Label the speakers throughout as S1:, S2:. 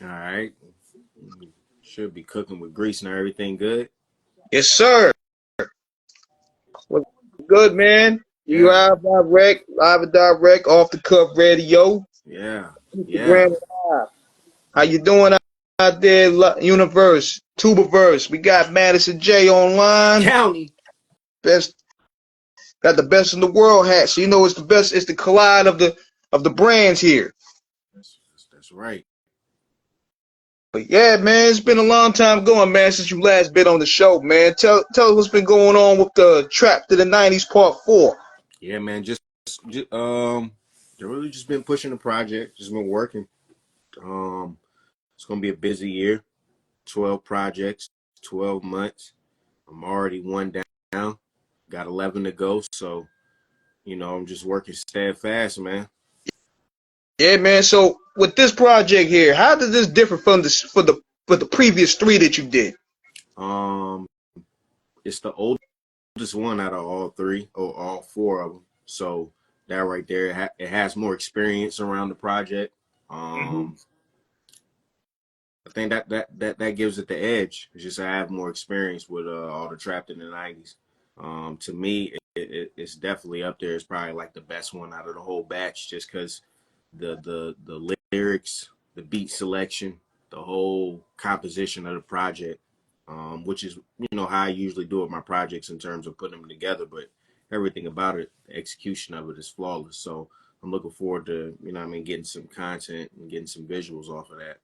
S1: All right. Should be cooking with grease and everything good.
S2: Yes, sir. What's good, man? You
S1: Yeah.
S2: live and direct, off the cuff radio,
S1: Yeah. Yeah.
S2: Instagram live. How you doing out there, Universe, Tuberverse? We got Madison Jay online.
S1: County.
S2: Best, got the best in the world hat. So you know it's the best. It's the collide of the brands here.
S1: That's right.
S2: But yeah, man, it's been a long time going, man, since you last been on the show, man. Tell us what's been going on with the Trap to the '90s Part 4.
S1: Yeah, man. Just really just been pushing the project. Just been working. Um, it's gonna be a busy year. 12 projects, 12 months. I'm already one down. Got 11 to go. So, I'm just working steadfast, man.
S2: Yeah, man. So with this project here, how does this differ from the previous three that you did?
S1: Um, it's the oldest one out of all three or all four of them. So that right there, it has more experience around the project.
S2: Hmm.
S1: I think that gives it the edge. It's just I have more experience with all the Trapped in the '90s. To me, it's definitely up there. It's probably like the best one out of the whole batch, just because the lyrics, the beat selection, the whole composition of the project, which is how I usually do with my projects in terms of putting them together. But everything about it, the execution of it is flawless. So I'm looking forward to getting some content and getting some visuals off of that.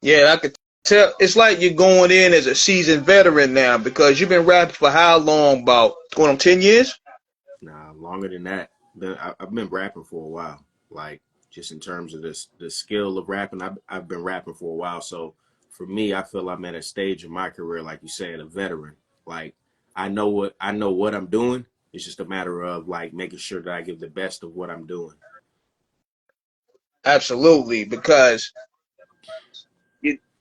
S2: Yeah, I could tell. It's like you're going in as a seasoned veteran now because you've been rapping for how long? About going on 10 years?
S1: Nah, longer than that. I've been rapping for a while. Like just in terms of the skill of rapping, I've been rapping for a while. So for me, I feel I'm at a stage in my career, like you said, a veteran. Like I know what I'm doing. It's just a matter of like making sure that I give the best of what I'm doing.
S2: Absolutely, because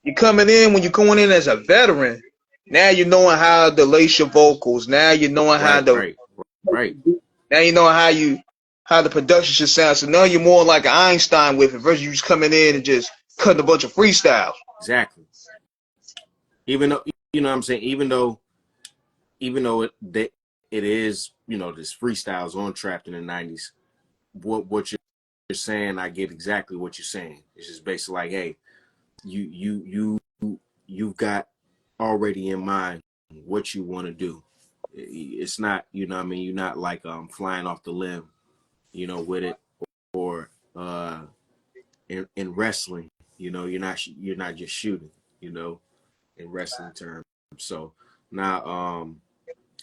S2: you're coming in when you're going in as a veteran. Now you're knowing how to lace your vocals. Now you're knowing how
S1: Right,
S2: to.
S1: right, right.
S2: Now you know how the production should sound. So now you're more like an Einstein with it versus you just coming in and just cutting a bunch of freestyles.
S1: Exactly. Even though what I'm saying, even though it is this freestyles on Trapped in the '90s. What you're saying, I get exactly what you're saying. It's just basically like, hey, you've got already in mind what you want to do. It's not, you're not like flying off the limb, with it, or in wrestling, you're not just shooting, in wrestling terms. So now,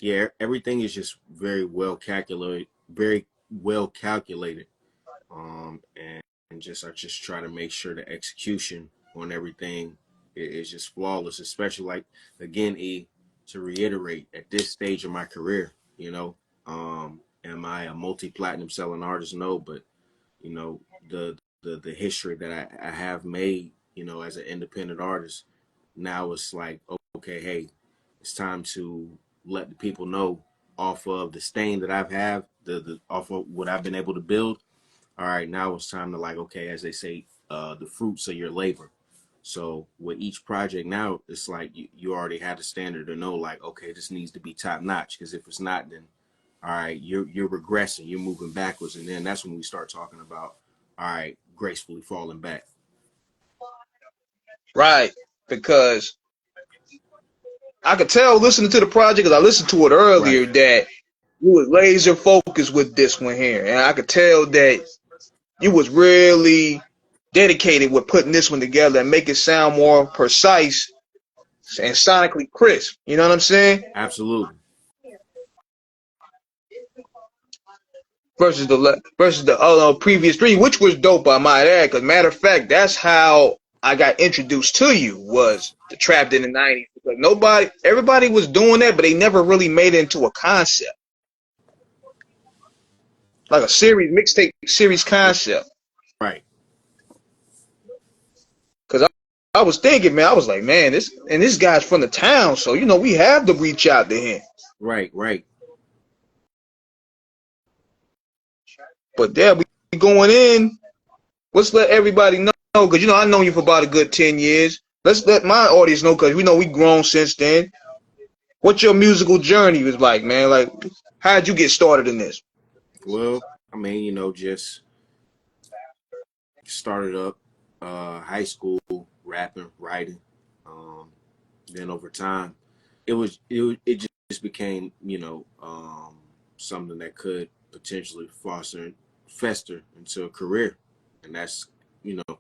S1: yeah, everything is just very well calculated, and just I just try to make sure the execution on everything is just flawless. Especially like again, to reiterate, at this stage of my career, am I a multi-platinum selling artist? No, but you know the history that I have made, as an independent artist. Now it's like, okay, hey, it's time to let the people know off of the stain that I've had, the off of what I've been able to build. All right, now it's time to, like, okay, as they say, the fruits of your labor. So with each project now, it's like you already had a standard to know, like, okay, this needs to be top notch. Because if it's not, then all right, you're regressing, you're moving backwards, and then that's when we start talking about, all right, gracefully falling back.
S2: Right. Because I could tell listening to the project, because I listened to it earlier,
S1: Right.
S2: that you was laser focused with this one here. And I could tell that you was really dedicated with putting this one together and make it sound more precise and sonically crisp. You know what I'm saying?
S1: Absolutely.
S2: Versus the previous three, which was dope, I might add. Because matter of fact, that's how I got introduced to you, was the Trapped in the '90s. Because everybody was doing that, but they never really made it into a concept, like a series, mixtape series concept.
S1: Right.
S2: Because I was thinking, man, I was like, man, this guy's from the town, so we have to reach out to him.
S1: Right. Right.
S2: But there we going in. let's let everybody know, because you know I've known you for about a good 10 years. Let's let my audience know, because we know we grown since then. What your musical journey was like, man? Like, how'd you get started in this?
S1: Well, I mean, just started up high school rapping, writing. Um, then over time, it just became something that could potentially foster and fester into a career, and that's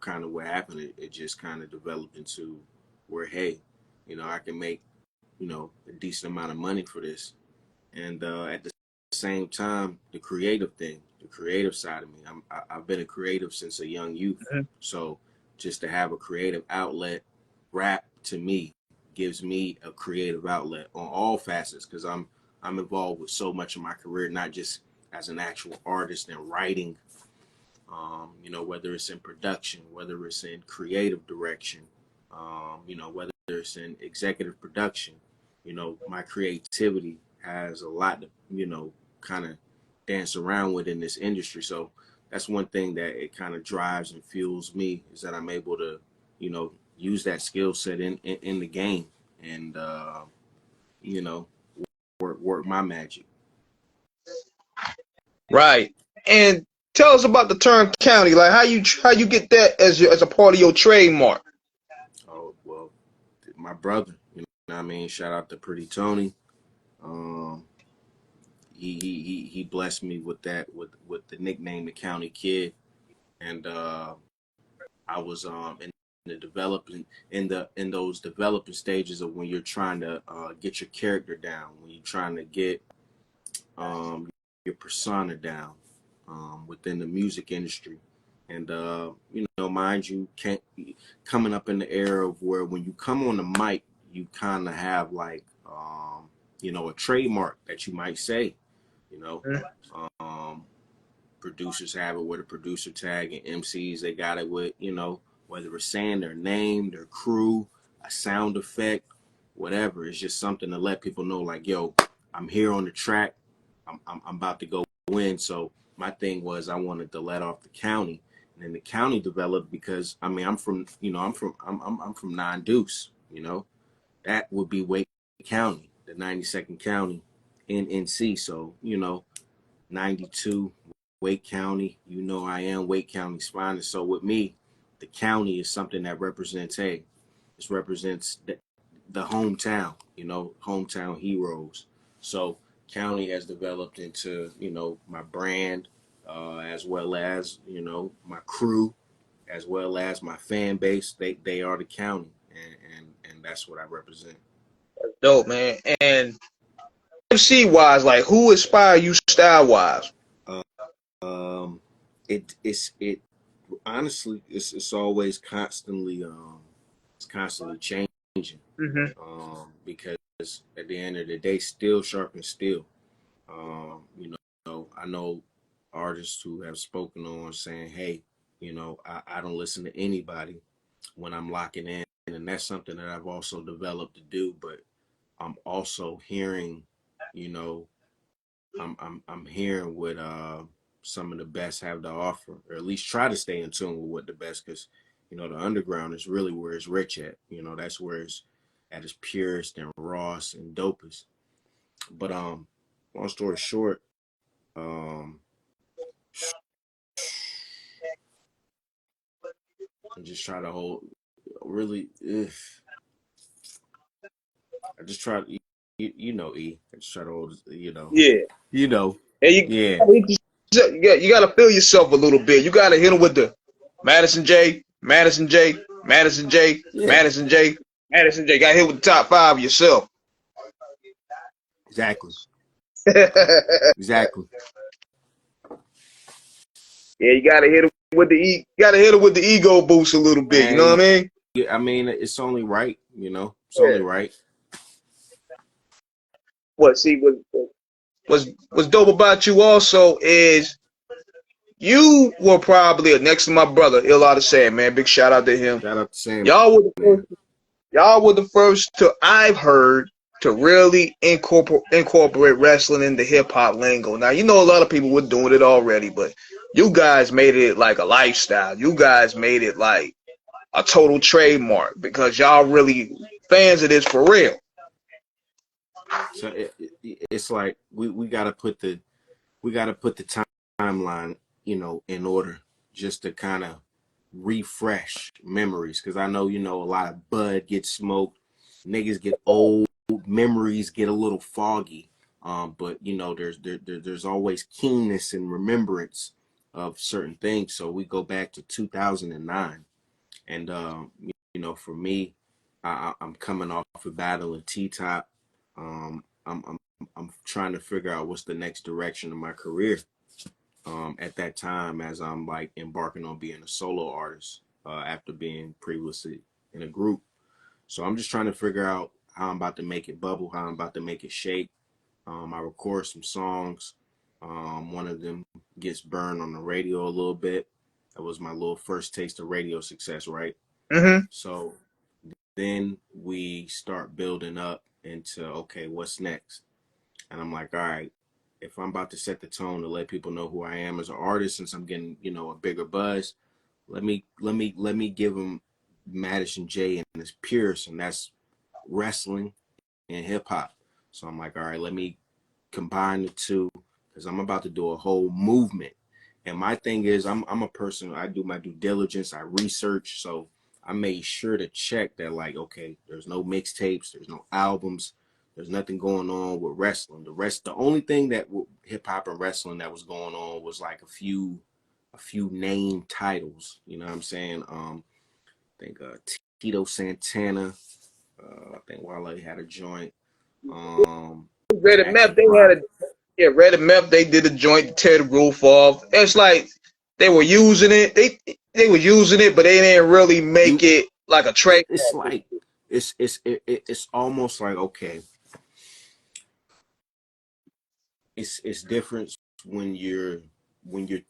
S1: kind of what happened. It just kind of developed into where, hey, I can make a decent amount of money for this, and at the same time, the creative thing, the creative side of me. I've been a creative since a young youth, so just to have a creative outlet, rap to me gives me a creative outlet on all facets, because I'm involved with so much of my career, not just as an actual artist and writing. Whether it's in production, whether it's in creative direction, whether it's in executive production, my creativity has a lot to, kind of dance around with in this industry. So that's one thing that it kind of drives and fuels me, is that I'm able to, use that skill set in the game, and, you know, work my magic.
S2: Right. And tell us about the term county. Like, how you get that as a part of your trademark?
S1: Oh, well, my brother, what I mean, shout out to Pretty Tony. Um, he blessed me with that, with the nickname the County Kid, and I was in the developing in those developing stages of when you're trying to get your character down, when you're trying to get um, your persona down within the music industry. And mind you, can't coming up in the era of where when you come on the mic, you kind of have like a trademark that you might say. You know, um, producers have it with a producer tag, and MCs they got it with whether it's saying their name, their crew, a sound effect, whatever. It's just something to let people know, like, yo, I'm here on the track. I'm about to go in. So my thing was I wanted to let off the county, and then the county developed because I mean I'm from Nine Deuce. That would be Wake County, the 92nd county in NC. So 92 Wake County. I am Wake County's finest. So with me, the county is something that represents, hey, this represents the hometown, hometown heroes. So county has developed into, my brand, as well as, my crew, as well as my fan base. They are the county, and that's what I represent.
S2: Dope, man. And MC wise, like, who inspired you style wise?
S1: Uh, it honestly, it's always constantly changing,
S2: Mm-hmm.
S1: because at the end of the day, still sharpens steel. I know artists who have spoken on saying, hey, I don't listen to anybody when I'm locking in, and that's something that I've also developed to do. But I'm also hearing, you know, I'm hearing what some of the best have to offer, or at least try to stay in tune with what the best, because the underground is really where it's rich at. That's where it's at its purest and rawest and dopest. But long story short, um, I just try to hold really. I just try to, E. I just try to hold,
S2: Yeah.
S1: you know,
S2: And
S1: yeah,
S2: you gotta feel yourself a little bit. You gotta hit him with the Madison Jay, Madison Jay, Madison Jay,
S1: yeah,
S2: Madison Jay, Madison Jay. Got hit with the top five yourself.
S1: exactly,
S2: Yeah,
S1: exactly.
S2: you gotta hit him with the ego boost a little bit. You know what
S1: And
S2: I mean?
S1: yeah, I mean, it's only right, it's only
S2: Yeah.
S1: right.
S2: What? See, what's dope about you also is you were probably next to my brother, Ill Out of Sad, man. Big shout out to him.
S1: Shout out to Sam,
S2: Y'all were the
S1: man.
S2: first. Y'all were the first to I've heard to really incorporate wrestling into hip hop lingo. Now you know a lot of people were doing it already, but You guys made it like a lifestyle. You guys made it like a total trademark because y'all really fans of this for real.
S1: So it's like we got to put the timeline, you know, in order, just to kind of refresh memories, because I know, you know, a lot of bud gets smoked, niggas get old, memories get a little foggy. But you know, there's always keenness and remembrance of certain things. So we go back to 2009, and you know, for me, I'm coming off a battle in T-Top. I'm trying to figure out what's the next direction of my career. At that time, as I'm like embarking on being a solo artist, after being previously in a group. So I'm just trying to figure out how I'm about to make it bubble, how I'm about to make it shake. I record some songs. One of them gets burned on the radio a little bit. That was my little first taste of radio success, right?
S2: Mm-hmm.
S1: So then we start building up into, okay, what's next? And I'm like, all right, if I'm about to set the tone to let people know who I am as an artist, since I'm getting, you know, a bigger buzz, let me give them Madison Jay and his purest, and that's wrestling and hip hop. So I'm like, all right, let me combine the two, because I'm about to do a whole movement. And my thing is, I'm a person, I do my due diligence, I research. So I made sure to check that, like, okay, there's no mixtapes, there's no albums, there's nothing going on with wrestling. The only thing that hip hop and wrestling that was going on was like a few name titles. You know what I'm saying? I think Tito Santana. I think Wale had a joint. Um,
S2: Red and Meth,
S1: Jackie
S2: they had
S1: Bryant.
S2: a Red and Meth, they did a joint to tear the roof off. It's like they were using it. They were using it, but they didn't really make
S1: You,
S2: it like a trademark.
S1: it's like it's almost like, okay, it's different when you're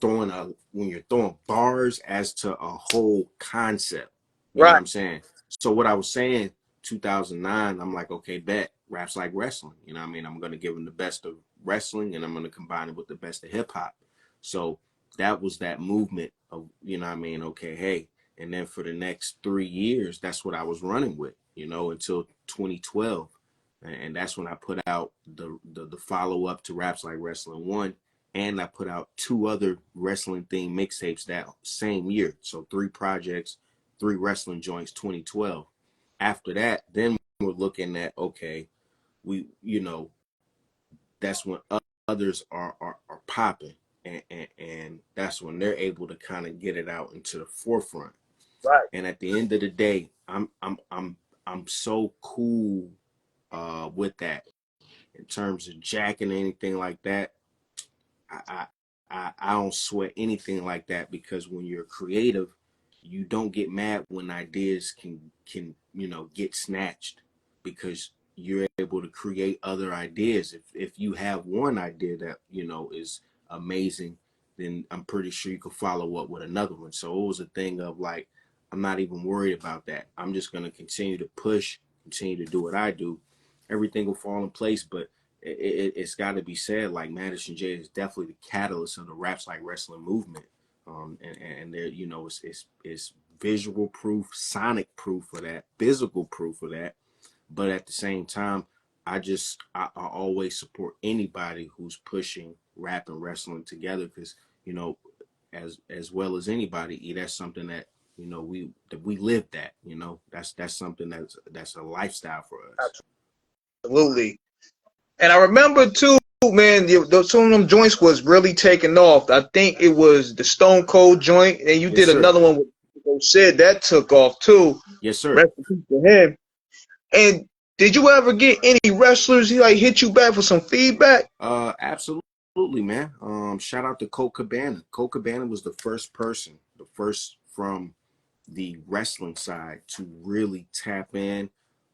S1: throwing bars as to a whole concept. You know what
S2: Right.
S1: I'm saying? So what I was saying, 2009, I'm like, okay, bet raps like wrestling. You know what I mean? I'm gonna give them the best of wrestling, and I'm gonna combine it with the best of hip hop. So that was that movement of, you know what I mean? Okay, hey, and then for the next 3 years, that's what I was running with. You know, until 2012, and that's when I put out the follow up to Raps Like Wrestling One, and I put out two other wrestling themed mixtapes that same year. So three projects, three wrestling joints, 2012. After that, then we're looking at, okay, we, you know, that's when others are popping, and that's when they're able to kind of get it out into the forefront.
S2: Right.
S1: And at the end of the day, I'm so cool with that. In terms of jacking or anything like that, I, I don't sweat anything like that, because when you're creative, you don't get mad when ideas can you know, get snatched, because you're able to create other ideas. If you have one idea that, you know, is amazing, then I'm pretty sure you could follow up with another one. So it was a thing of like, I'm not even worried about that. I'm just gonna continue to push, continue to do what I do. Everything will fall in place. But it's got to be said, like, Madison Jay is definitely the catalyst of the Raps Like Wrestling movement. And there, you know, it's visual proof, sonic proof of that, physical proof of that. But at the same time, I always support anybody who's pushing rap and wrestling together, because, you know, as well as anybody, that's something that, you know, we live that, you know, that's something that's a lifestyle for us.
S2: Absolutely. And I remember too, man, some of them joints was really taking off. I think it was the Stone Cold joint, and you
S1: Yes,
S2: did
S1: sir.
S2: another one with Sid that took off too.
S1: Yes, sir.
S2: Rest in peace to him. And did you ever get any wrestlers like hit you back for some feedback?
S1: Absolutely, man. Shout out to Colt Cabana. Colt Cabana was the first person, the first from the wrestling side to really tap in,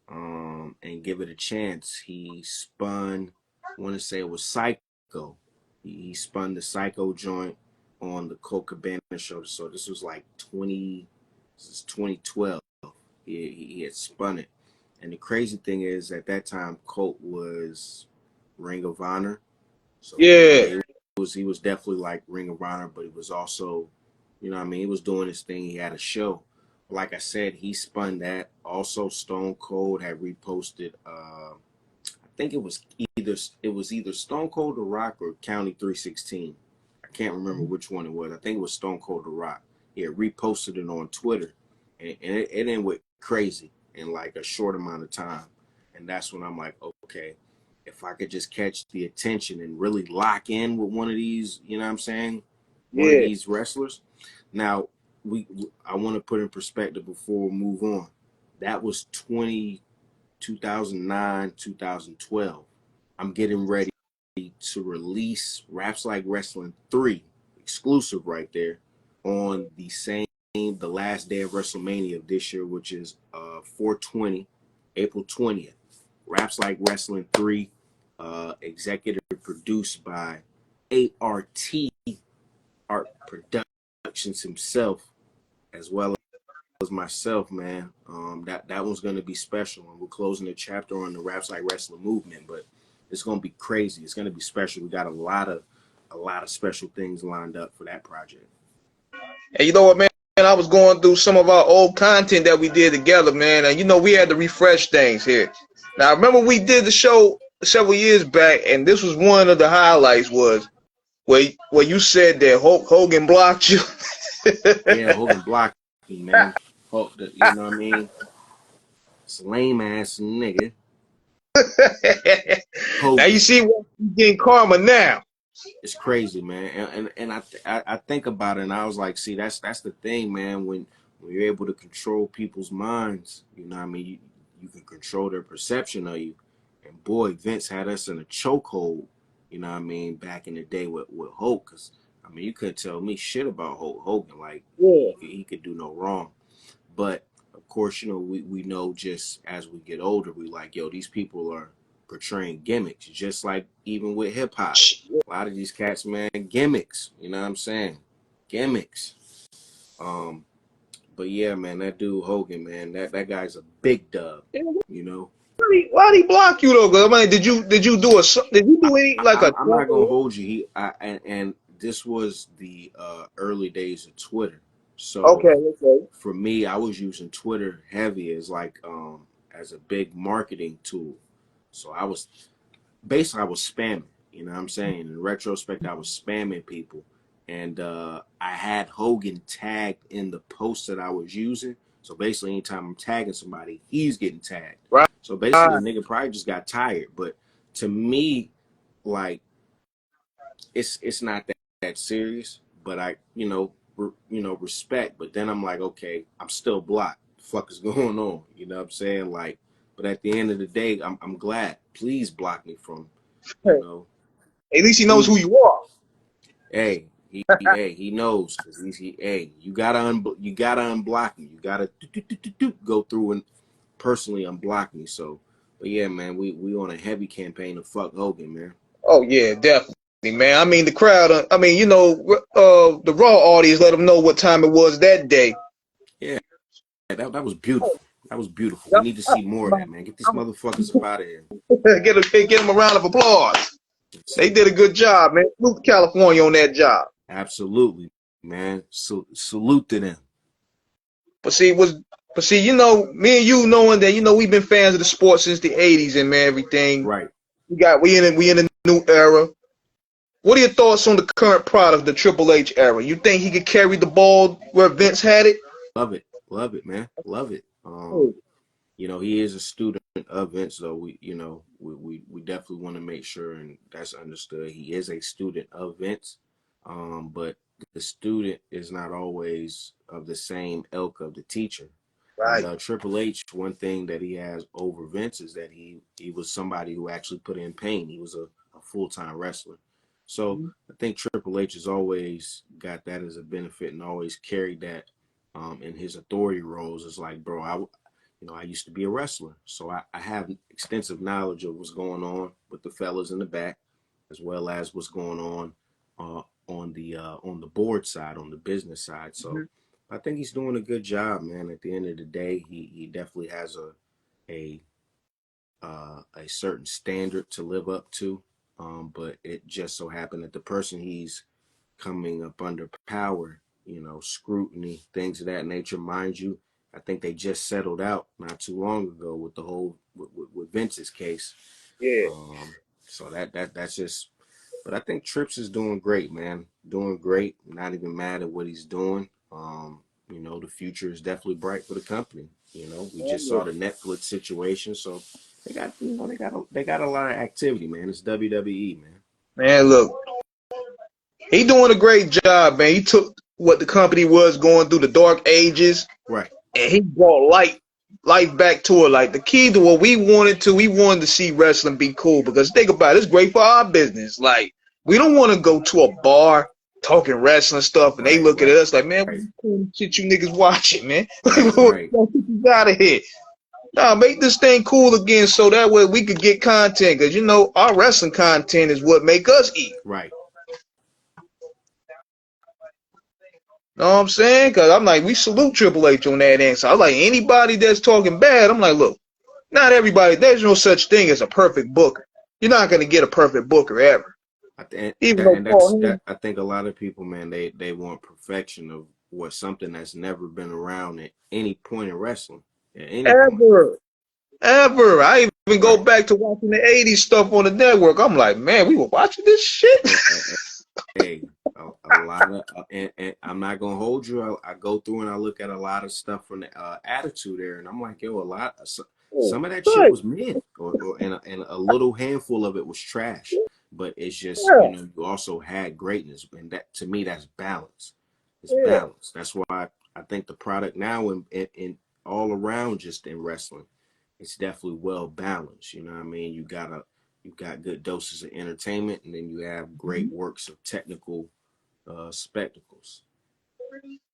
S1: and give it a chance. He spun, I want to say it was Psycho. He spun the Psycho joint on the Colt Cabana show. So this was like 2012. He had spun it. And the crazy thing is, at that time, Colt was Ring of Honor. So
S2: Yeah.
S1: he was definitely like Ring of Honor, but he was also, you know what I mean, he was doing his thing. He had a show. Like I said, he spun that. Also, Stone Cold had reposted. I think it was either Stone Cold The Rock or County 316. I can't remember which one it was. I think it was Stone Cold The Rock. He had reposted it on Twitter, and it went crazy in like a short amount of time. And that's when I'm like, okay, if I could just catch the attention and really lock in with one of these, you know what I'm saying, one of
S2: Yeah.
S1: these wrestlers. Now, I want to put in perspective before we move on. That was 2009, 2012. I'm getting ready to release Raps Like Wrestling 3, exclusive right there, on the last day of WrestleMania of this year, which is 420, April 20th. Raps Like Wrestling 3, executive produced by ART, Art Productions himself, as well as myself, man. That one's gonna be special, and we're closing the chapter on the Raps Like Wrestling movement, but it's gonna be crazy. It's gonna be special. We got a lot of special things lined up for that project.
S2: And you know what, man? I was going through some of our old content that we did together, man, and we had to refresh things here. Now, I remember we did the show several years back, and this was one of the highlights was where you said that Hulk Hogan blocked you.
S1: Yeah, Hogan blocked me, man. You know what I mean? It's a lame ass nigga.
S2: Now you
S1: Hogan.
S2: see what you getting karma now.
S1: It's crazy, man. And I think about it, and I was like, see, that's the thing, man. When you're able to control people's minds, you know what I mean, you can control their perception of you. And boy, Vince had us in a chokehold, you know what I mean, back in the day with Hulk. Because I mean, you couldn't tell me shit about Hulk Hogan. Like
S2: Yeah.
S1: he could do no wrong. But of course, we know, just as we get older, we like, yo, these people are portraying gimmicks, just like even with hip hop. A lot of these cats, man, gimmicks. You know what I'm saying? Gimmicks. Um, but yeah, man, that dude Hogan, man, that guy's a big dub. You know,
S2: Why'd he block you though? 'Cause, I mean, did you
S1: I,
S2: do any like a
S1: I'm not gonna hold you. And this was the early days of Twitter. So
S2: okay, okay.
S1: for me, I was using Twitter heavy as like as a big marketing tool. So I was spamming. You know what I'm saying? In retrospect, I was spamming people. And I had Hogan tagged in the post that I was using. So basically, anytime I'm tagging somebody, he's getting tagged.
S2: Right.
S1: So basically, the nigga probably just got tired. But to me, like, it's not that serious. But respect. But then I'm like, okay, I'm still blocked. The fuck is going on? You know what I'm saying? Like, but at the end of the day, I'm glad. Please block me from, you know,
S2: At least he knows who
S1: please.
S2: you are.
S1: Hey, he knows, because hey, you gotta unblock me. You gotta go through and personally unblock me. So, but yeah, man, we on a heavy campaign to fuck Hogan, man.
S2: Oh yeah, definitely, man. I mean, the crowd. I mean, the Raw audience let them know what time it was that day.
S1: Yeah, that was beautiful. That was beautiful. We need to see more of that, man. Get these motherfuckers up out of here.
S2: Get them a round of applause. They did a good job, man. Salute California on that job.
S1: Absolutely, man. Salute to them.
S2: But see, me and you knowing that we've been fans of the sport since the '80s and man, everything.
S1: Right.
S2: We in a new era. What are your thoughts on the current product, the Triple H era? You think he could carry the ball where Vince had it?
S1: Love it, man. Love it.
S2: Oh,
S1: He is a student of Vince, though. We definitely want to make sure, and that's understood. He is a student of Vince, but the student is not always of the same ilk of the teacher. And
S2: right.
S1: Triple H, one thing that he has over Vince is that he was somebody who actually put in pain. He was a full time wrestler. So I think Triple H has always got that as a benefit and always carried that in his authority roles. It's like, bro, I used to be a wrestler, so I have extensive knowledge of what's going on with the fellas in the back, as well as what's going on on the board side, on the business side. So I think he's doing a good job, man. At the end of the day, he definitely has a certain standard to live up to. But it just so happened that the person he's coming up under power, you know, scrutiny, things of that nature. Mind you, I think they just settled out not too long ago with the whole with Vince's case.
S2: Yeah.
S1: Um, so that's just. But I think Trips is doing great, man. Doing great. Not even mad at what he's doing. You know, the future is definitely bright for the company. You know, we just saw the Netflix situation, so they got, you know, they got a lot of activity, man. It's WWE, man.
S2: Man, look, he doing a great job, man. He took what the company was going through the dark ages,
S1: Right.
S2: and he brought life back to it. Like the key to what we wanted to see wrestling be cool. Because think about it, it's great for our business. Like we don't want to go to a bar talking wrestling stuff, and they
S1: Right.
S2: look at
S1: Right.
S2: us like, man, what
S1: Right.
S2: cool shit you niggas watching, man?
S1: Right. Right.
S2: Get out of here. Nah, make this thing cool again, so that way we could get content. Because you know our wrestling content is what make us eat.
S1: Right.
S2: Know what I'm saying? Because I'm like, we salute Triple H on that end. So I'm like, anybody that's talking bad, I'm like, look, not everybody, there's no such thing as a perfect booker. You're not going to get a perfect booker ever. Even though
S1: And
S2: Paul Heyman,
S1: I think a lot of people, man, they want perfection of what something that's never been around at any point in wrestling, at any point.
S2: ever. I even go
S1: Right.
S2: back to watching the 80s stuff on the network. I'm like, man, we were watching this shit.
S1: Hey, a lot of, and I'm not gonna hold you. I go through and I look at a lot of stuff from the Attitude Era, and I'm like, yo, some of that shit
S2: Right.
S1: was mid, and a little handful of it was trash. But it's just,
S2: Yeah.
S1: you know, you also had greatness, and that to me, that's balance. It's
S2: Yeah.
S1: balance. That's why I think the product now in all around just in wrestling, it's definitely well balanced. You know what I mean? You've got good doses of entertainment, and then you have great works of technical spectacles.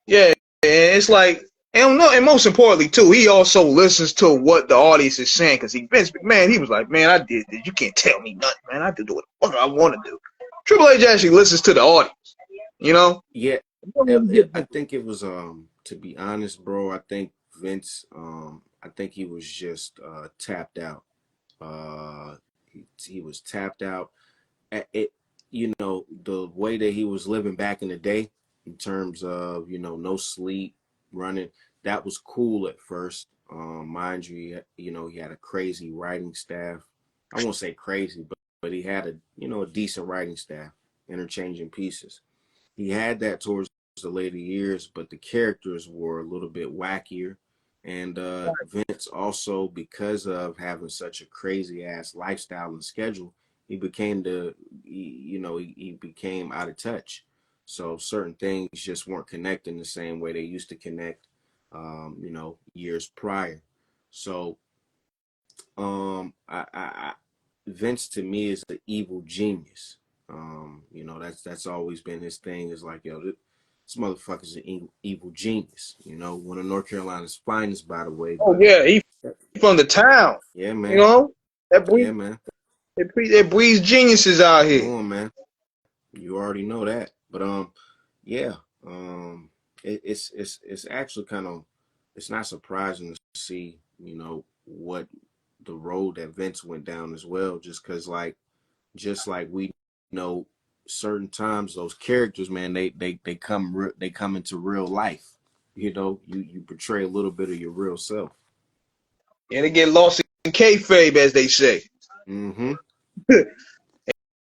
S2: Yeah. And it's like, and no, and most importantly too, he also listens to what the audience is saying. Because Vince McMahon, he was like, man, I did this. You can't tell me nothing, man. I did what the fuck I want to do. Triple H actually listens to the audience. You know.
S1: Yeah, I think it was to be honest, bro. I think Vince I think he was just tapped out. He was tapped out. It, you know, the way that he was living back in the day, in terms of, you know, no sleep, running, that was cool at first. Mind you, you know, he had a crazy writing staff. I won't say crazy, but he had a, you know, a decent writing staff, interchanging pieces. He had that towards the later years, but the characters were a little bit wackier. And Vince also, because of having such a crazy ass lifestyle and schedule, he became out of touch. So certain things just weren't connecting the same way they used to connect, you know, years prior. So I Vince to me is the evil genius. You know, that's always been his thing. Is like, yo, this motherfucker's an evil genius. You know, one of North Carolina's finest, by the way.
S2: Oh
S1: But
S2: yeah, he from the town.
S1: yeah,
S2: You
S1: man.
S2: know. That
S1: Yeah,
S2: breeds
S1: man.
S2: that breeds geniuses out
S1: Come
S2: here.
S1: on, man. You already know that. But yeah. It's actually kind of, it's not surprising to see, you know, what the road that Vince went down as well. Just like we know, certain times those characters, man, they come into real life. You know, you portray a little bit of your real self.
S2: And they get lost in kayfabe, as they say.
S1: Mm-hmm.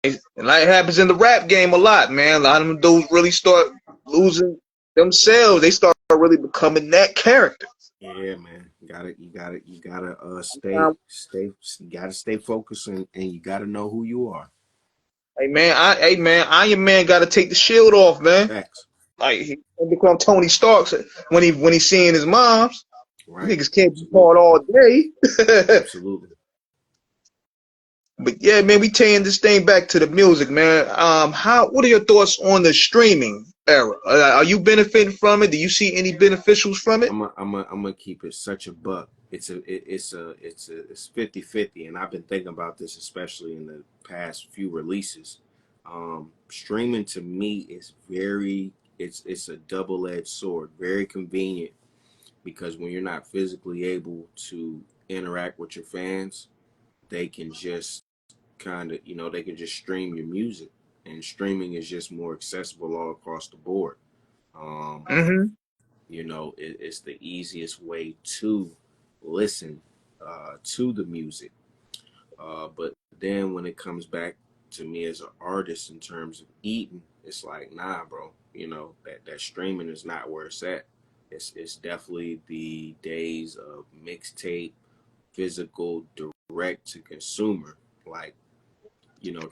S2: And that happens in the rap game a lot, man. A lot of them dudes really start losing themselves. They start really becoming that character.
S1: Yeah, man. You gotta
S2: Um,
S1: you gotta stay focused, and you gotta know who you are.
S2: hey man, Iron Man got to take the shield off, man.
S1: Facts.
S2: Like he become Tony Stark when he's seeing his moms.
S1: Right.
S2: Niggas can't be hard
S1: Absolutely.
S2: all day.
S1: Absolutely.
S2: But yeah, man, we taking this thing back to the music, man. What are your thoughts on the streaming era? Are you benefiting from it? Do you see any beneficials from it?
S1: I'm gonna keep it such a buck. It's 50-50, and I've been thinking about this especially in the past few releases. Streaming to me is it's a double-edged sword. Very convenient because when you're not physically able to interact with your fans, they can just kind of, they can just stream your music, and streaming is just more accessible all across the board. Um,
S2: Mm-hmm.
S1: it's the easiest way to listen to the music. But then when it comes back to me as an artist in terms of eating, it's like, nah, bro. That streaming is not where it's at. It's definitely the days of mixtape, physical, direct to consumer. Like, you know,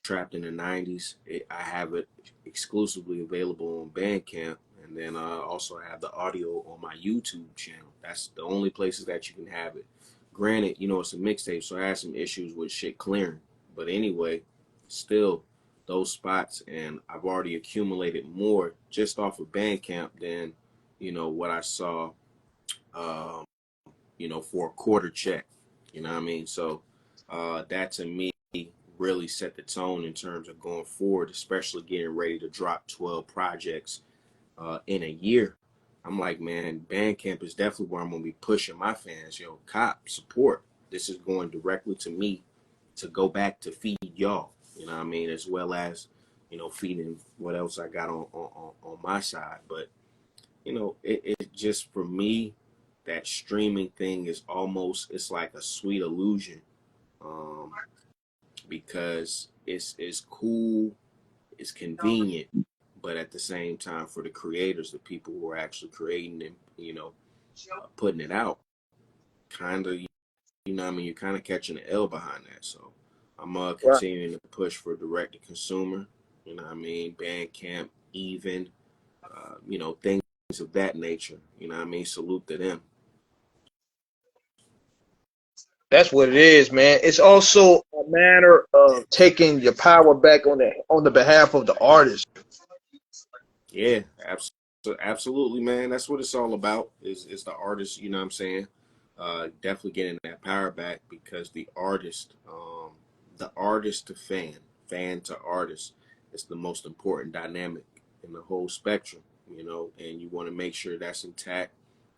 S1: Trapped in the 90s. I have it exclusively available on Bandcamp, and then I also have the audio on my YouTube channel. That's the only places that you can have it. Granted, it's a mixtape, so I had some issues with shit clearing. But anyway, still those spots, and I've already accumulated more just off of Bandcamp than, what I saw, um, for a quarter check. You know what I mean? So that to me really set the tone in terms of going forward, especially getting ready to drop 12 projects in a year. I'm like, man, Bandcamp is definitely where I'm going to be pushing my fans. Cop, support. This is going directly to me to go back to feed y'all. You know what I mean? As well as, feeding what else I got on my side. But, it just for me, that streaming thing is almost, it's like a sweet illusion. Um, because it's cool, it's convenient, but at the same time, for the creators, the people who are actually creating and putting it out, kind of, what I mean, you're kind of catching an L behind that. So I'm
S2: Right.
S1: continuing to push for direct to consumer. You know what I mean? Bandcamp, even, things of that nature. You know what I mean? Salute to them.
S2: That's what it is, man. It's also a matter of taking your power back on the behalf of the artist.
S1: Yeah, absolutely, man. That's what it's all about. Is the artist? You know what I'm saying? Definitely getting that power back, because the artist to fan to artist, is the most important dynamic in the whole spectrum. And you want to make sure that's intact,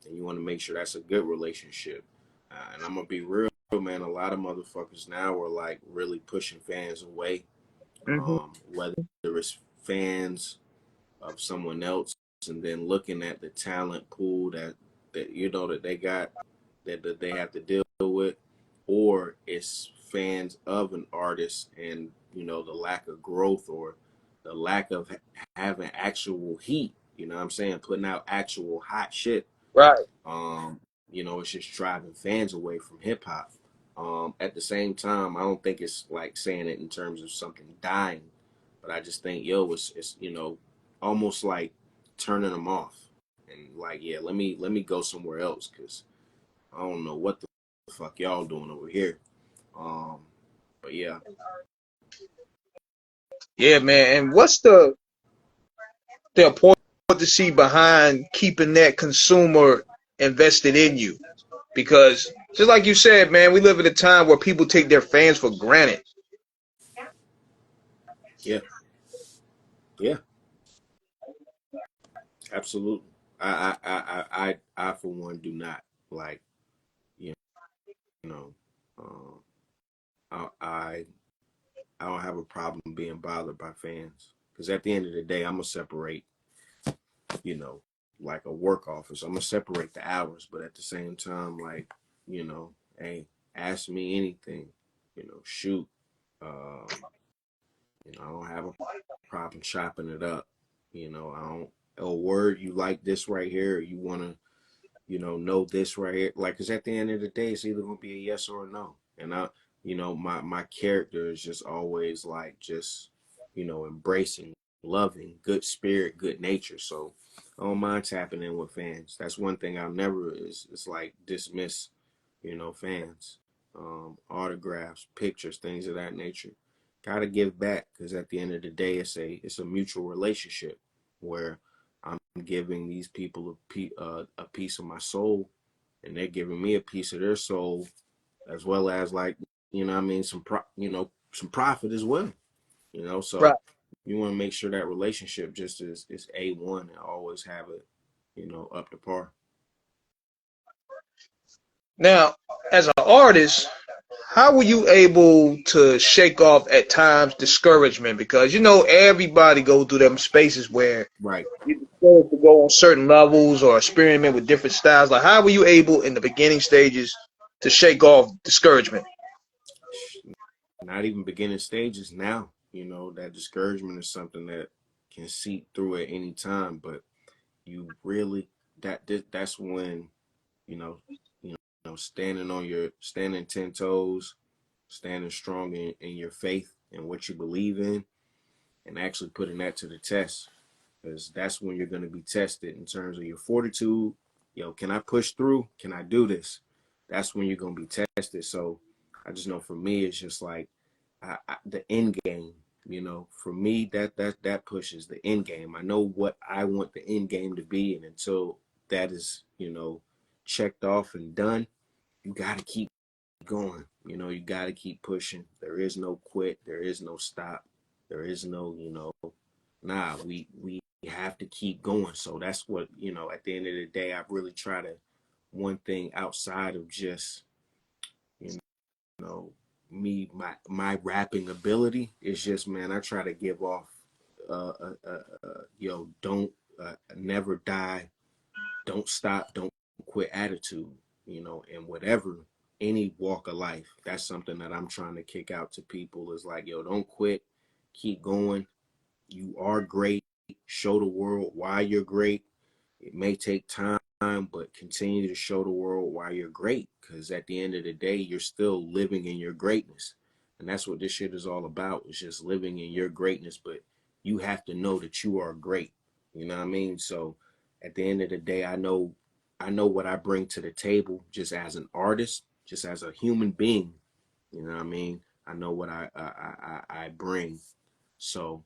S1: and you want to make sure that's a good relationship. And I'm gonna be real, man. A lot of motherfuckers now are like really pushing fans away.
S2: Hmm.
S1: Whether it's fans of someone else, and then looking at the talent pool that they got, that they have to deal with, or it's fans of an artist, and the lack of growth, or the lack of having actual heat, what I'm saying, putting out actual hot shit.
S2: Right.
S1: um it's just driving fans away from hip hop. At the same time, I don't think it's like saying it in terms of something dying, but I just think, it's almost like turning them off, and like, yeah, let me go somewhere else, because I don't know what the fuck y'all doing over here. Um, but yeah,
S2: Yeah, man. And what's the importance behind keeping that consumer invested in you? Because just like you said, man, we live in a time where people take their fans for granted.
S1: yeah, yeah, absolutely. I for one do not like, you know, um, I I don't have a problem being bothered by fans, because at the end of the day, I'm gonna separate, you know, like a work office. I'm gonna separate the hours, but at the same time, like, hey, ask me anything, shoot. Um, I don't have a problem chopping it up. I don't. A word you like this right here, or you wanna, know this right here. Like, cause at the end of the day, it's either gonna be a yes or a no. And my character is just always like, just, embracing, loving, good spirit, good nature. So I don't mind tapping in with fans. That's one thing I'll never is, it's like, dismiss, fans, autographs, pictures, things of that nature. Gotta give back, because at the end of the day, it's a mutual relationship, where I'm giving these people a piece of my soul, and they're giving me a piece of their soul, as well as, like, what I mean, some profit as well.
S2: Right.
S1: So you want to make sure that relationship just is A1, and always have it, up to par.
S2: Now, as an artist, how were you able to shake off at times discouragement? Because everybody go through them spaces where
S1: Right.
S2: you discouraged to go on certain levels or experiment with different styles. Like, how were you able in the beginning stages to shake off discouragement?
S1: Not even beginning stages now. That discouragement is something that can seep through at any time, but you really that's when you know you standing 10 toes, standing strong in your faith and what you believe in, and actually putting that to the test, because that's when you're going to be tested in terms of your fortitude. Can I push through? Can I do this? That's when you're going to be tested. So I just know for me, it's just like the end game. For me, that pushes the end game. I know what I want the end game to be, and until that is checked off and done, you got to keep going. You got to keep pushing. There is no quit. There is no stop. There is no nah. We have to keep going. So that's what at the end of the day, I really try to, one thing outside of just you know me, my rapping ability is just, man, I try to give off don't never die, don't stop, don't quit attitude, and whatever, any walk of life. That's something that I'm trying to kick out to people, is like, don't quit, keep going. You are great. Show the world why you're great. It may take time, but continue to show the world why you're great, because at the end of the day, you're still living in your greatness. And that's what this shit is all about. It's just living in your greatness, but you have to know that you are great. You know what I mean? So at the end of the day, I know what I bring to the table, just as an artist, just as a human being. You know what I mean? I know what I bring. So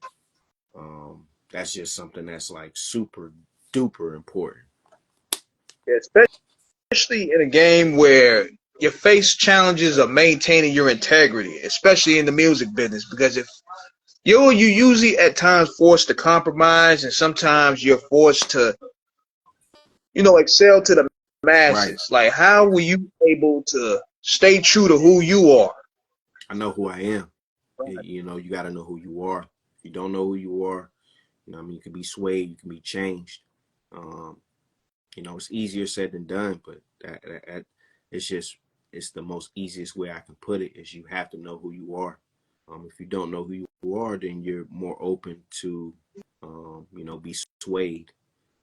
S1: that's just something that's like super duper important.
S2: Yeah, especially in a game where you face challenges of maintaining your integrity, especially in the music business, because if you usually at times forced to compromise, and sometimes you're forced to excel to the
S1: Right.
S2: masses. Like, how were you able to stay true to who you are?
S1: I know who I am. You got to know who you are. If you don't know who you are, I mean, you can be swayed, you can be changed. Um, it's easier said than done, but that it's just, it's the most easiest way I can put it, is you have to know who you are. If you don't know who you are, then you're more open to, be swayed.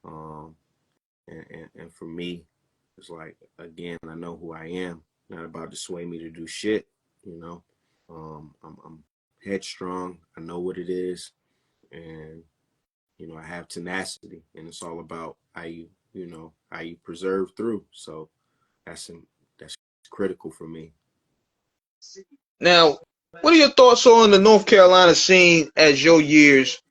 S1: Um, and for me, it's like, again, I know who I am. Not about to sway me to do shit. You know, I'm headstrong. I know what it is, and I have tenacity, and it's all about how you preserve through. So that's critical for me.
S2: Now, what are your thoughts on the North Carolina scene as your years,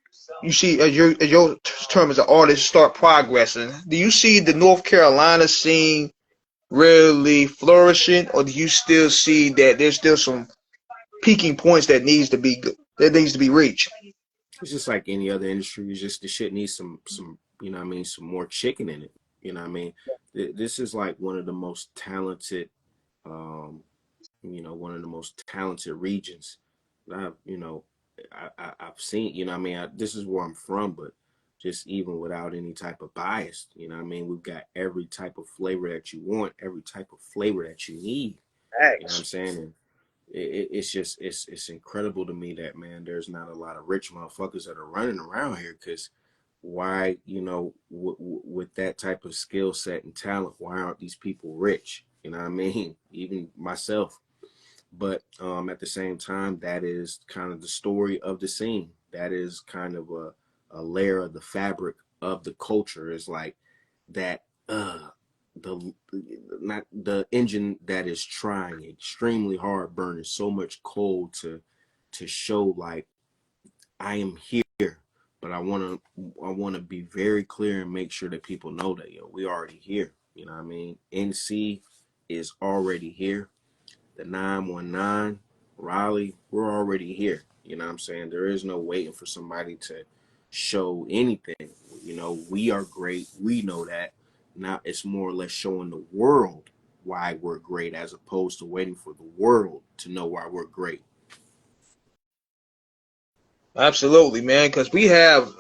S2: you see, as your term as an artist start progressing? Do you see the North Carolina scene really flourishing, or do you still see that there's still some peaking points that needs to be reached?
S1: It's just like any other industry. It's just the shit needs some what I mean, some more chicken in it. What I mean, this is like one of the most talented, um, one of the most talented regions. I've, I've seen, what I mean, this is where I'm from, but just even without any type of bias, what I mean, we've got every type of flavor that you want, every type of flavor that you need. What I'm
S2: Thanks.
S1: saying? And it's just, it's incredible to me that, man, there's not a lot of rich motherfuckers that are running around here. Because why, with that type of skill set and talent, why aren't these people rich? You know what I mean? Even myself. But at the same time, that is kind of the story of the scene. That is kind of a layer of the fabric of the culture. Is like that, the not the engine that is trying extremely hard, burning so much coal to show, like, I am here. But I want to be very clear and make sure that people know that, we already here. You know what I mean? NC is already here. The 919, Raleigh, we're already here. You know what I'm saying? There is no waiting for somebody to show anything. We are great. We know that. Now it's more or less showing the world. why we're great, as opposed to waiting for the world to know why we're great.
S2: Absolutely, man, because we have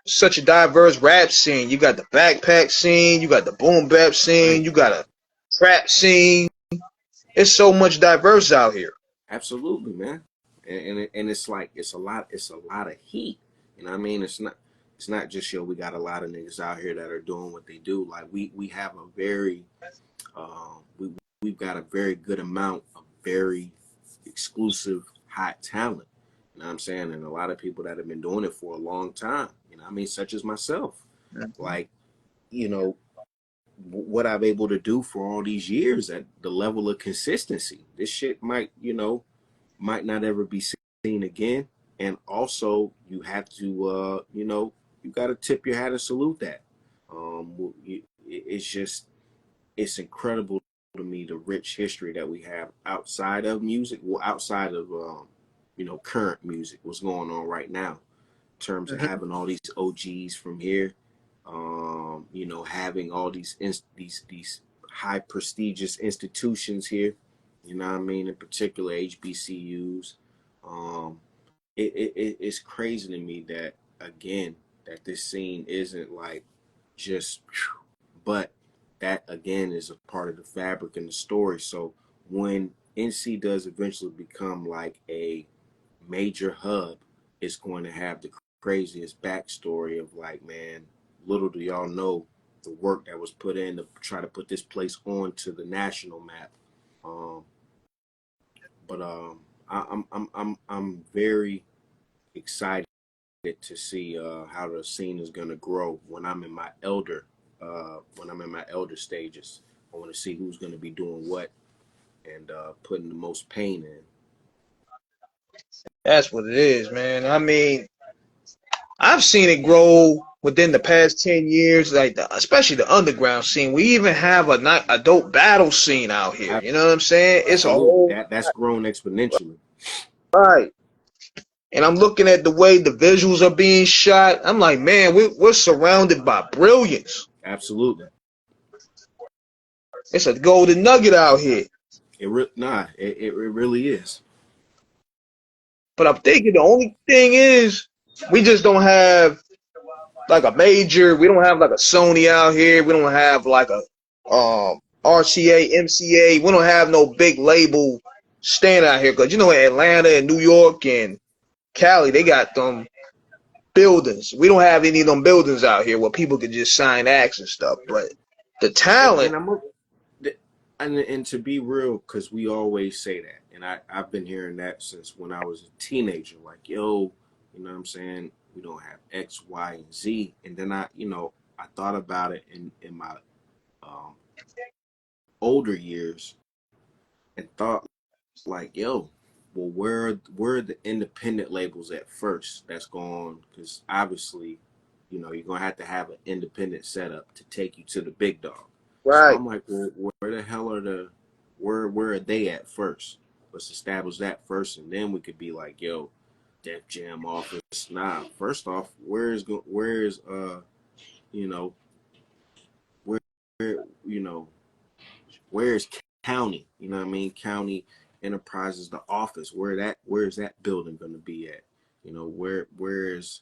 S2: such a diverse rap scene. You got the backpack scene, you got the boom bap scene,
S1: Right.
S2: you got a trap scene. It's so much diverse out here.
S1: Absolutely, man. And it's like it's a lot of heat. You know what I mean? It's not just we got a lot of niggas out here that are doing what they do. Like we have a very we we've got a very good amount of very exclusive hot talent. You know what I'm saying? And a lot of people that have been doing it for a long time. You know what I mean? Such as myself. Like, you know, what I've able to do for all these years at the level of consistency. This shit might, might not ever be seen again. And also, you have to, you got to tip your hat and salute that. It's just, it's incredible to me the rich history that we have outside of music, well, outside of, current music, what's going on right now in terms of
S2: Mhm.
S1: having all these OGs from here, having all these high prestigious institutions here, you know what I mean, in particular HBCUs. Um, it's crazy to me that again that this scene isn't like just, but that again is a part of the fabric and the story. So when NC does eventually become like a major hub, it's going to have the craziest backstory of like, man, little do y'all know the work that was put in to try to put this place onto the national map. Um, but I'm very excited to see how the scene is going to grow when I'm in my elder stages. I want to see who's going to be doing what and putting the most pain in.
S2: That's what it is, man. I mean, I've seen it grow within the past 10 years, like especially the underground scene. We even have a dope battle scene out here. You know what I'm saying? It's a
S1: Absolutely,
S2: whole
S1: that's grown exponentially.
S2: right. And I'm looking at the way the visuals are being shot. I'm like, man, we're surrounded by brilliance.
S1: Absolutely,
S2: It's a golden nugget out here.
S1: it really is.
S2: But I'm thinking the only thing is we just don't have like a major. We don't have like a Sony out here. We don't have like a RCA, MCA. We don't have no big label stand out here because you know in Atlanta and New York and Cali they got them buildings. We don't have any of them buildings out here where people can just sign acts and stuff. But the
S1: And
S2: talent,
S1: and to be real, because we always say that, and I've been hearing that since when I was a teenager. Like, yo, you know what I'm saying? We don't have X, Y, and Z. And then I thought about it in my um, older years and thought like, yo, well, where are the independent labels at first? That's going because obviously, you're gonna have to have an independent setup to take you to the big dog. So
S2: right?
S1: I'm like, well, where the hell are where are they at first? Let's establish that first, and then we could be like, yo, Def Jam office. Nah, first off, you know where you know where's county? You know what I mean? County Enterprises, the office. Where's that building going to be at? Where's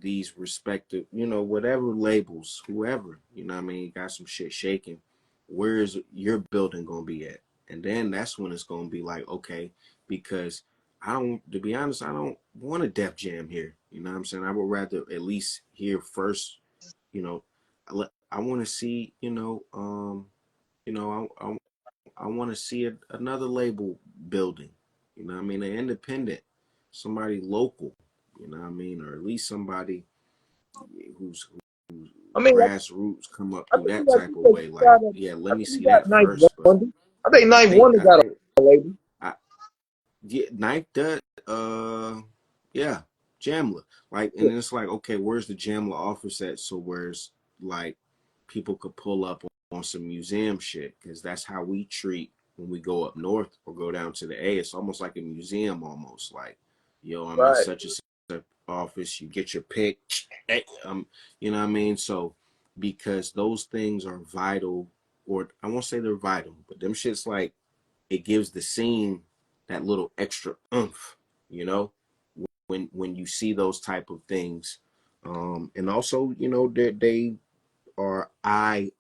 S1: these respective whatever labels, whoever what I mean got some shit shaking. Where's your building going to be at? And then that's when it's going to be like, okay, because to be honest, I don't want a Def Jam here. You know what I'm saying? I would rather at least hear first. You know, I want to see. You know, I want to see another label building. You know what I mean? An independent, somebody local. You know what I mean? Or at least somebody who's
S2: I mean,
S1: grassroots come up
S2: I
S1: through
S2: think
S1: that
S2: you
S1: type of way. Like,
S2: got
S1: yeah,
S2: I
S1: let me
S2: think you
S1: see
S2: got
S1: that
S2: Ninth
S1: first. But
S2: Wonder. I think
S1: I
S2: Ninth
S1: think
S2: Wonder
S1: I
S2: got
S1: think
S2: a label.
S1: I yeah, Knife does yeah, Jamla. Like, and then it's like, okay, where's the Jamla office at? So where's like people could pull up on some museum shit, because that's how we treat when we go up north or go down to the A. It's almost like a museum, almost like, yo, I'm in
S2: Right.
S1: such and such office. You get your pick, hey, you know what I mean. So because those things are vital, or I won't say they're vital, but them shits like it gives the scene that little extra oomph, you know, when you see those type of things. And also, you know, they are eye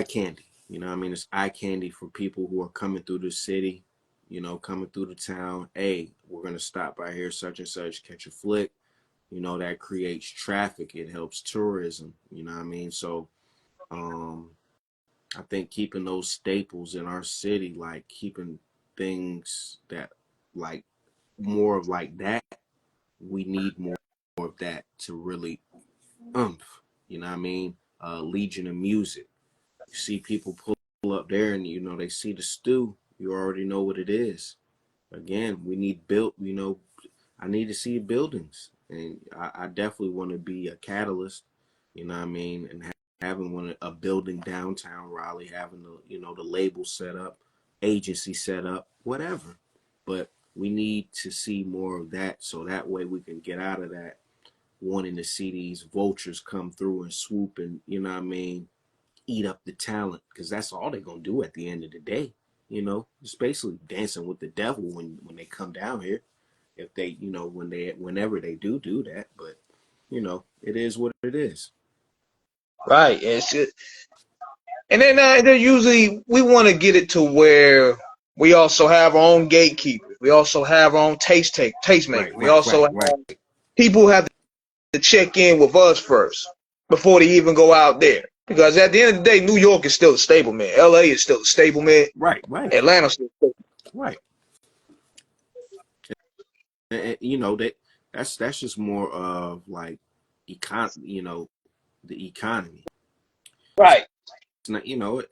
S1: candy. You know what I mean? It's eye candy for people who are coming through the city, you know, coming through the town. Hey, we're gonna stop by here, such and such, catch a flick. You know, that creates traffic. It helps tourism. You know what I mean? So um I think keeping those staples in our city, like keeping things that like more of like that, we need more of that to really umph. You know what I mean? Legion of Music. You see people pull up there and you know they see the stew, you already know what it is. Again, we need built, you know, I need to see buildings. And I definitely want to be a catalyst, you know what I mean, and having a building downtown Raleigh, having the, you know, the label set up, agency set up, whatever. But we need to see more of that so that way we can get out of that wanting to see these vultures come through and swoop and, you know what I mean, eat up the talent, because that's all they're gonna do at the end of the day. You know, it's basically dancing with the devil when they come down here. If they, you know, whenever they do that, but you know, it is what it is.
S2: Right. And then they're usually we want to get it to where we also have our own gatekeepers. We also have our own tastemakers.
S1: Right,
S2: We
S1: right,
S2: also
S1: right, right,
S2: have people who have to check in with us first before they even go out there. Because at the end of the day, New York is still a stablement. LA is still a stablement.
S1: right, right,
S2: Atlanta's still a stablement.
S1: right. And, you know that's just more of like you know, the economy. It's
S2: Right.
S1: not, you know,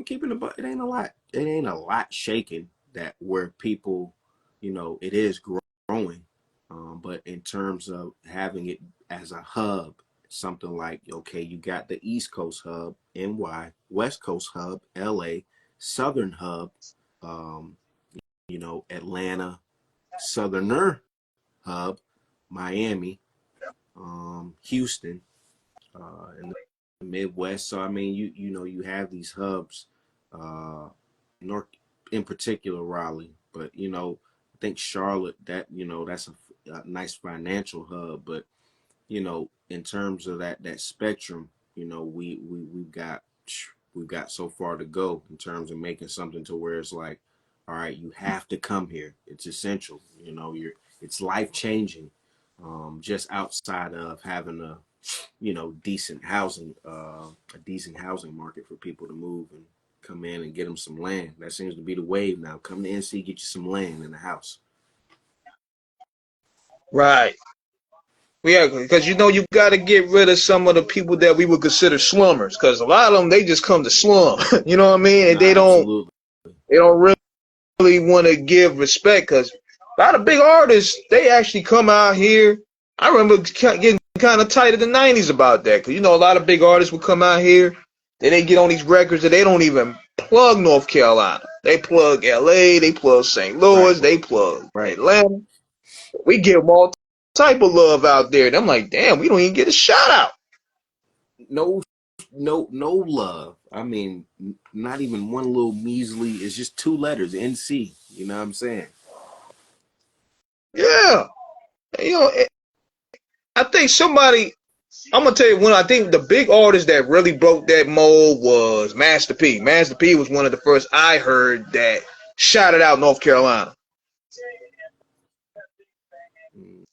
S1: keeping the it ain't a lot. It ain't a lot shaking that where people, you know, it is growing. But in terms of having it as a hub, something like, okay, you got the East Coast hub, NY, West Coast hub, LA, Southern hub, um, you know, Atlanta, Southerner hub, Miami, Houston, in the Midwest. So I mean, you know, you have these hubs, North, in particular Raleigh, but you know, I think Charlotte, that, you know, that's a nice financial hub. But you know, in terms of that spectrum, you know, we've got so far to go in terms of making something to where it's like, all right, you have to come here. It's essential. You know, it's life changing. Just outside of having a, you know, a decent housing market for people to move and come in and get them some land. That seems to be the wave now. Come to NC, get you some land in the house.
S2: Right. Yeah, because you know you got to get rid of some of the people that we would consider slummers. Because a lot of them they just come to slum. You know what I mean? And
S1: Nah, absolutely.
S2: they don't really want to give respect. Because a lot of big artists they actually come out here. I remember getting kind of tight in the '90s about that. Because you know a lot of big artists would come out here. Then they get on these records that they don't even plug North Carolina. They plug LA. They plug St.
S1: Right,
S2: Louis. They plug
S1: right.
S2: Atlanta. We give them all type of love out there. And I'm like, damn, we don't even get a shout out.
S1: No, no love. I mean, not even one little measly. It's just two letters, NC. You know what I'm saying?
S2: Yeah. You know, I think somebody, I'm going to tell you one, I think the big artist that really broke that mold was Master P. Master P was one of the first I heard that shouted out North Carolina.
S1: Mm,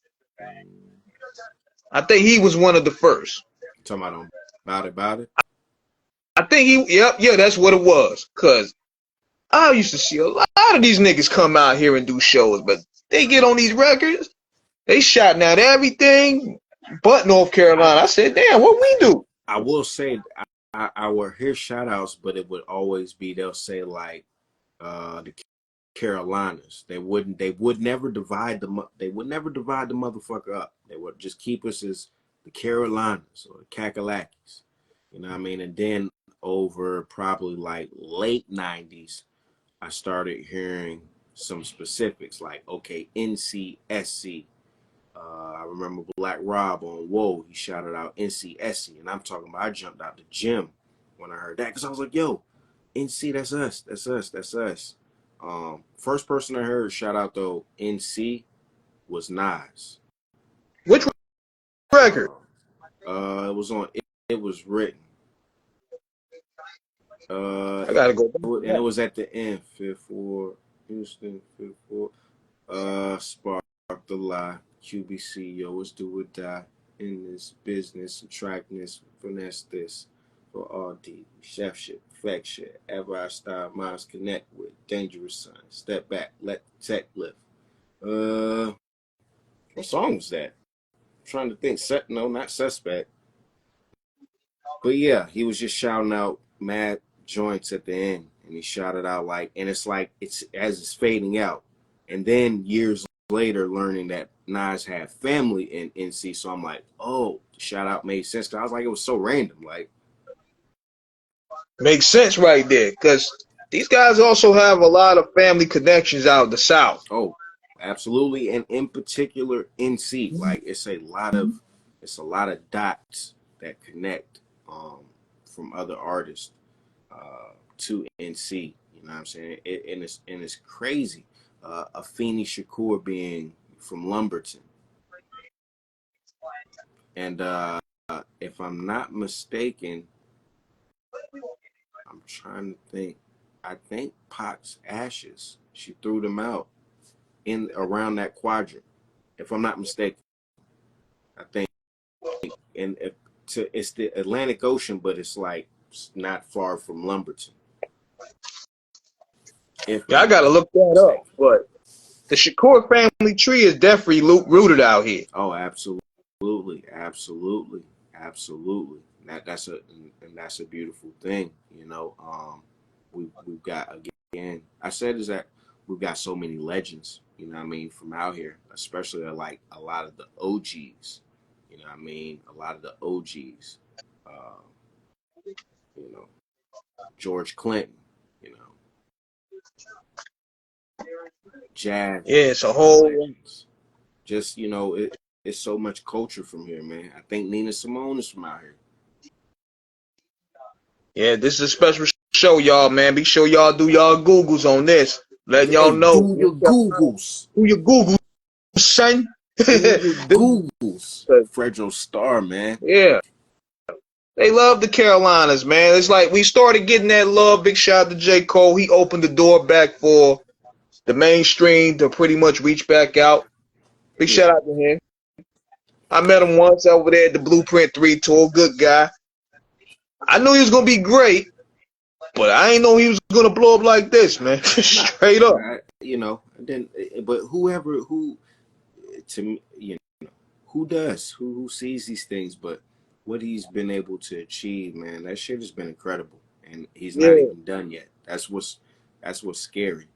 S2: I think he was one of the first.
S1: talking about it.
S2: I think yeah, that's what it was. Because I used to see a lot of these niggas come out here and do shows, but they get on these records, they shouting out everything but North
S1: I
S2: Carolina. I said, damn, what we do?
S1: I will say I will hear shout outs, but it would always be, they'll say like the Carolinas. They would never divide the motherfucker up. They would just keep us as the Carolinas or the Kakalakis. You know what I mean? And then over probably like late '90s, I started hearing some specifics like, okay, NCSC, I remember Black Rob on Whoa. He shouted out NC Essie, and I'm talking about I jumped out the gym when I heard that because I was like, "Yo, NC, that's us, that's us, that's us." First person I heard shout out though NC was Nas.
S2: Which
S1: Uh,
S2: record?
S1: it was on. It was written.
S2: I gotta go back to
S1: And it
S2: that.
S1: was at the end. Fifth Ward, Houston, Fifth Ward. Spark the lie. QBC, yo, it's do or die in this business. Attractness, finesse this for RD. Chef shit, fact shit. Ever I style minds connect with dangerous signs. Step back, let the tech lift. What song was that? I'm trying to think. No, not suspect. But yeah, he was just shouting out mad joints at the end, and he shouted out like, and it's like it's as it's fading out, and then years later, learning that Nas had family in NC, so I'm like, oh, the shout out made sense. Cause I was like, it was so random, like,
S2: Makes sense right there, because these guys also have a lot of family connections out the South.
S1: oh, absolutely, and in particular NC, like it's a lot of dots that connect from other artists to NC. You know what I'm saying? And it's crazy. Afeni Shakur being from Lumberton, and if I'm not mistaken, I'm trying to think. I think Pac's ashes. She threw them out in around that quadrant. If I'm not mistaken, I think. And it's the Atlantic Ocean, but it's like it's not far from Lumberton. If
S2: Yeah, I
S1: I'm
S2: gotta
S1: not
S2: look that up.
S1: mistaken.
S2: But the Shakur family tree is definitely rooted out here.
S1: Oh, absolutely, absolutely, absolutely. That's a beautiful thing, you know. We've got again. I said is that we've got so many legends, you know what I mean, from out here, especially like a lot of the OGs, you know what I mean, a lot of the OGs, uh, you know, George Clinton, you know, jazz
S2: Yeah, it's a whole.
S1: legends. Just it's so much culture from here, man. I think Nina Simone is from out here.
S2: Yeah, this is a special show, y'all, man. Be sure y'all do y'all Googles on this. Letting y'all
S1: Hey,
S2: know.
S1: do your Googles.
S2: Do your Googles, son.
S1: Do your Googles. Fredro Starr, man.
S2: Yeah. They love the Carolinas, man. It's like we started getting that love. Big shout out to J. Cole. He opened the door back for the mainstream to pretty much reach back out. Big
S1: Yeah.
S2: shout out to him. I met him once over there at the Blueprint 3 tour. Good guy. I knew he was going to be great, but I ain't know he was going to blow up like this, man. Straight up.
S1: But who to me, who does, who sees these things, but what he's been able to achieve, man, that shit has been incredible, and he's not
S2: Yeah.
S1: even done yet. That's what's scary,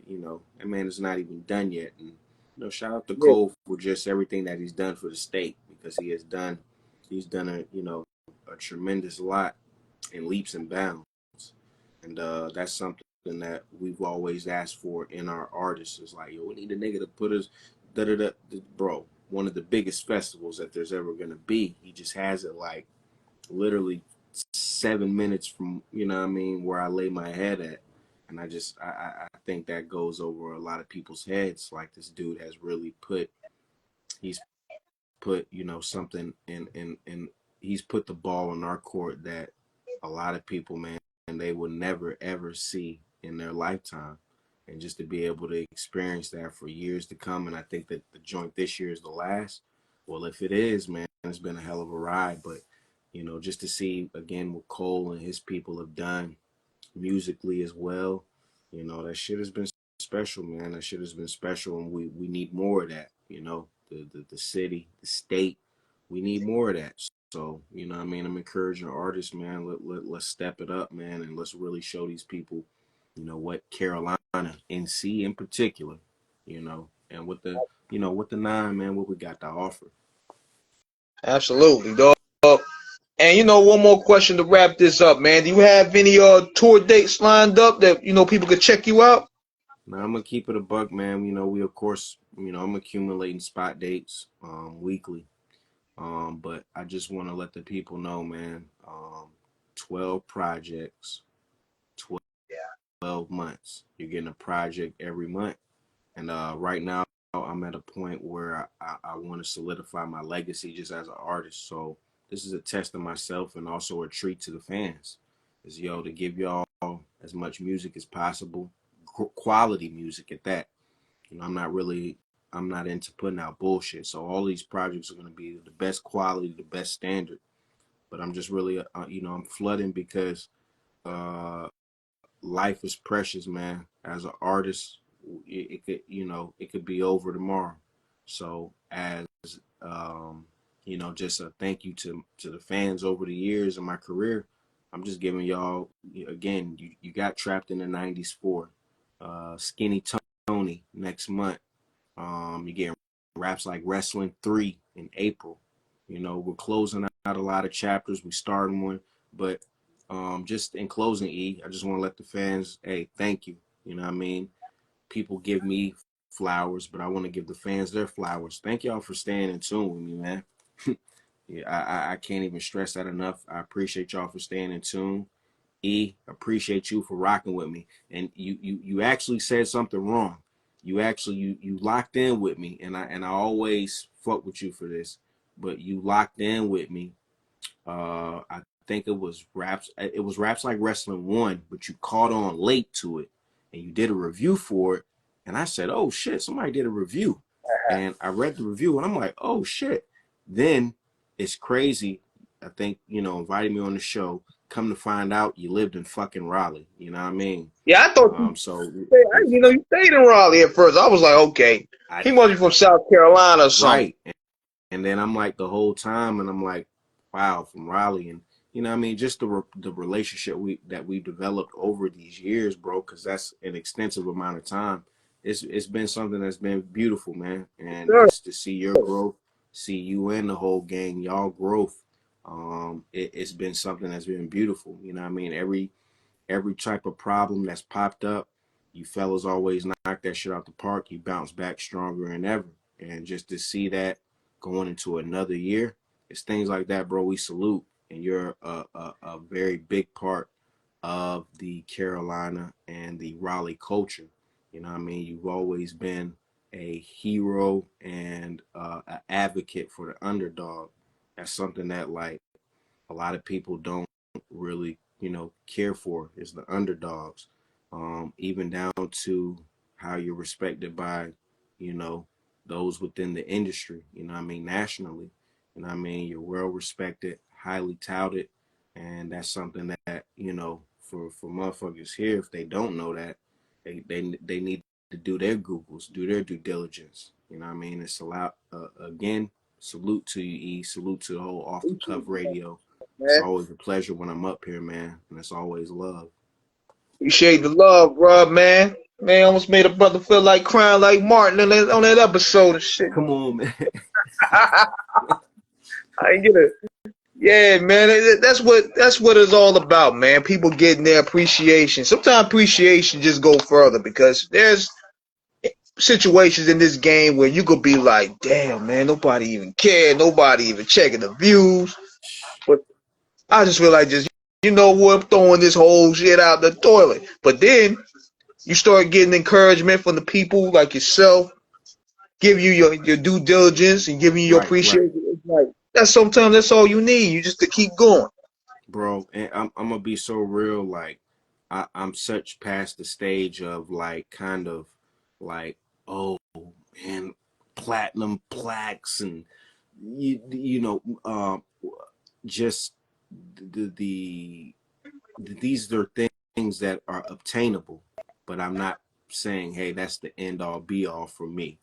S1: That man is not even done yet, and shout out to
S2: Yeah.
S1: Cole for just everything that he's done for the state because he's done a tremendous lot in leaps and bounds, and that's something that we've always asked for in our artists. Is like, yo, we need a nigga to put us, da da da, bro. One of the biggest festivals that there's ever gonna be. He just has it like literally 7 minutes from what I mean where I lay my head at, and I think that goes over a lot of people's heads. Like this dude has really he's put something in he's put the ball in our court that a lot of people, man, and they will never ever see in their lifetime, and just to be able to experience that for years to come. And I think that the joint this year is the last. Well, if it is, man, it's been a hell of a ride. But just to see again what Cole and his people have done musically as well, that shit has been special, man. That shit has been special, and we need more of that. The city, the state, we need more of that. So, what I mean, I'm encouraging artists, man. Let's step it up, man, and let's really show these people, what Carolina, NC in particular, and with the nine, man, what we got to offer.
S2: Absolutely, dog. And one more question to wrap this up, man. Do you have any tour dates lined up that people could check you out?
S1: Now I'm gonna keep it a buck, man. You know, we of course, I'm accumulating spot dates weekly. But I just want to let the people know, man. 12 projects, 12 months. You're getting a project every month, and right now I'm at a point where I want to solidify my legacy just as an artist. So this is a test of myself and also a treat to the fans. Is to give y'all as much music as possible, quality music at that. I'm not into putting out bullshit. So all these projects are going to be the best quality, the best standard. But I'm just really, I'm flooding because uh, life is precious, man. As an artist, it could, it could be over tomorrow. So as, um, just a thank you to the fans over the years of my career. I'm just giving y'all, again, you got Trapped in the 90s 4, Skinny Tony next month. You're getting Raps Like Wrestling 3 in April. We're closing out a lot of chapters. We started one, but just in closing, I just want to let the fans, hey, thank you. You know what I mean? People give me flowers, but I want to give the fans their flowers. Thank y'all for staying in tune with me, man. Yeah, I can't even stress that enough. I appreciate y'all for staying in tune. Appreciate you for rocking with me. And you actually said something wrong. You locked in with me, and I always fuck with you for this. But you locked in with me. I think it was Raps. It was Raps Like Wrestling 1, but you caught on late to it, and you did a review for it. And I said, "Oh shit, somebody did a review." And I read the review, and I'm like, "Oh shit." Then it's crazy. I think invited me on the show. Come to find out, you lived in fucking Raleigh. You know what I mean?
S2: Yeah, I thought you,
S1: So
S2: I didn't know you stayed in Raleigh at first. I was like, okay,
S1: I
S2: he must be from South Carolina or something.
S1: right. And then I'm like the whole time, and I'm like, wow, from Raleigh, and I mean, just the relationship we developed over these years, bro, because that's an extensive amount of time. It's been something that's been beautiful, man, and
S2: Sure.
S1: it's to see your growth, see you and the whole gang, y'all growth. It's been something that's been beautiful. You know what I mean? Every type of problem that's popped up, you fellas always knock that shit out the park. You bounce back stronger than ever. And just to see that going into another year, it's things like that, bro. We salute. And you're a very big part of the Carolina and the Raleigh culture. You know what I mean? You've always been a hero and an advocate for the underdog. That's something that, like, a lot of people don't really, care for, is the underdogs. Even down to how you're respected by, you know, those within the industry, I mean, nationally. I mean, you're well respected, highly touted, and that's something that, for motherfuckers here, if they don't know that, they need to do their Googles, do their due diligence. You know what I mean? It's allowed, again, salute to you, salute to the whole Off the Cuff Radio. It's
S2: Man,
S1: always a pleasure when I'm up here, man, and it's always love.
S2: appreciate the love, bro, man. Man, almost made a brother feel like crying like Martin on that episode and shit.
S1: Come on, man.
S2: I ain't get it. Yeah, man, that's what it's all about, man. People getting their appreciation. Sometimes appreciation just go further because there's situations in this game where you could be like, damn, man, nobody even care, nobody even checking the views. But I just feel like just you know what, I'm throwing this whole shit out the toilet. But then you start getting encouragement from the people like yourself, give you your due diligence and giving you your
S1: Right, right,
S2: appreciation. It's like that's sometimes that's all you need. You just to keep going.
S1: bro. And I'm gonna be so real. Like, I'm such past the stage of like kind of like, oh man, platinum plaques and just the these are things that are obtainable, but I'm not saying, hey, that's the end all be all for me.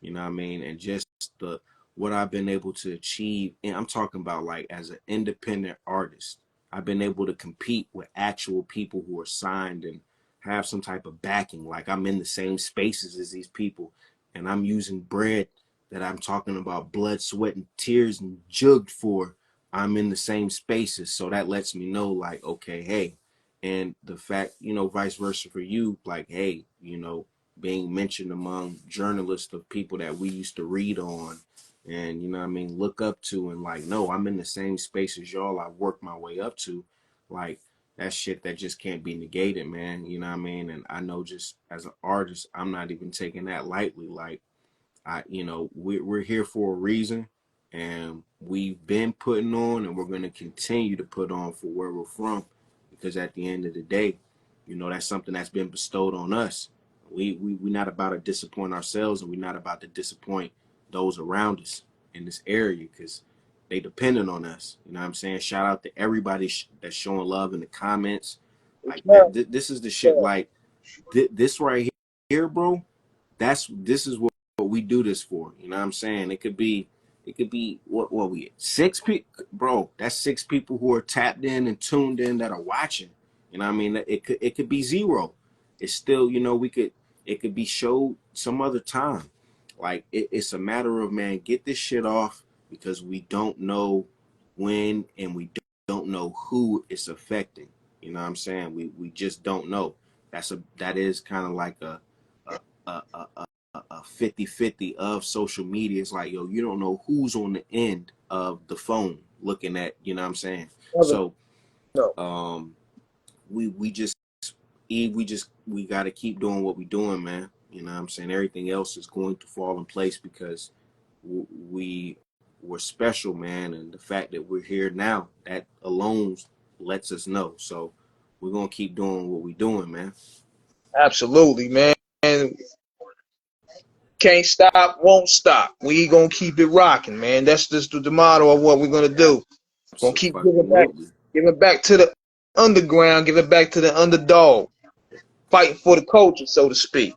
S1: You know what I mean? And just the what I've been able to achieve, and I'm talking about like as an independent artist, I've been able to compete with actual people who are signed and have some type of backing. Like I'm in the same spaces as these people, and I'm using bread that I'm talking about blood, sweat, and tears and jugged for. I'm in the same spaces, so that lets me know, like, okay, hey, and the fact, vice versa for you, like, hey, being mentioned among journalists of people that we used to read on and, you know what I mean, look up to, and like, no, I'm in the same space as y'all. I've worked my way up to. Like, that's shit that just can't be negated, man. You know what I mean? And I know just as an artist, I'm not even taking that lightly. Like, we're here for a reason, and we've been putting on, and we're going to continue to put on for where we're from, because at the end of the day, that's something that's been bestowed on us. We're not about to disappoint ourselves, and we're not about to disappoint those around us in this area, because they dependent on us. You know what I'm saying? Shout out to everybody that's showing love in the comments. Like, man, this is the shit. Like, this right here, bro. This is what we do this for. You know what I'm saying? It could be what we 6 people, bro. That's 6 people who are tapped in and tuned in that are watching. You know what I mean? It could be 0. It's still, it could be showed some other time. Like, it's a matter of, man, get this shit off, because we don't know when, and we don't know who it's affecting. You know what I'm saying? We just don't know. That is kind of like a 50-50 of social media. It's like, yo, you don't know who's on the end of the phone looking at, you know what I'm saying? So we just we got to keep doing what we're doing, man. You know what I'm saying? Everything else is going to fall in place, because we're special, man, and the fact that we're here now, that alone lets us know. So we're gonna keep doing what we're doing, man.
S2: Absolutely, man. Can't stop, won't stop. We gonna keep it rocking, man. That's just the motto of what we're gonna do. Gonna keep
S1: Absolutely.
S2: giving back to the underground, giving back to the underdog, fighting for the culture, so to speak.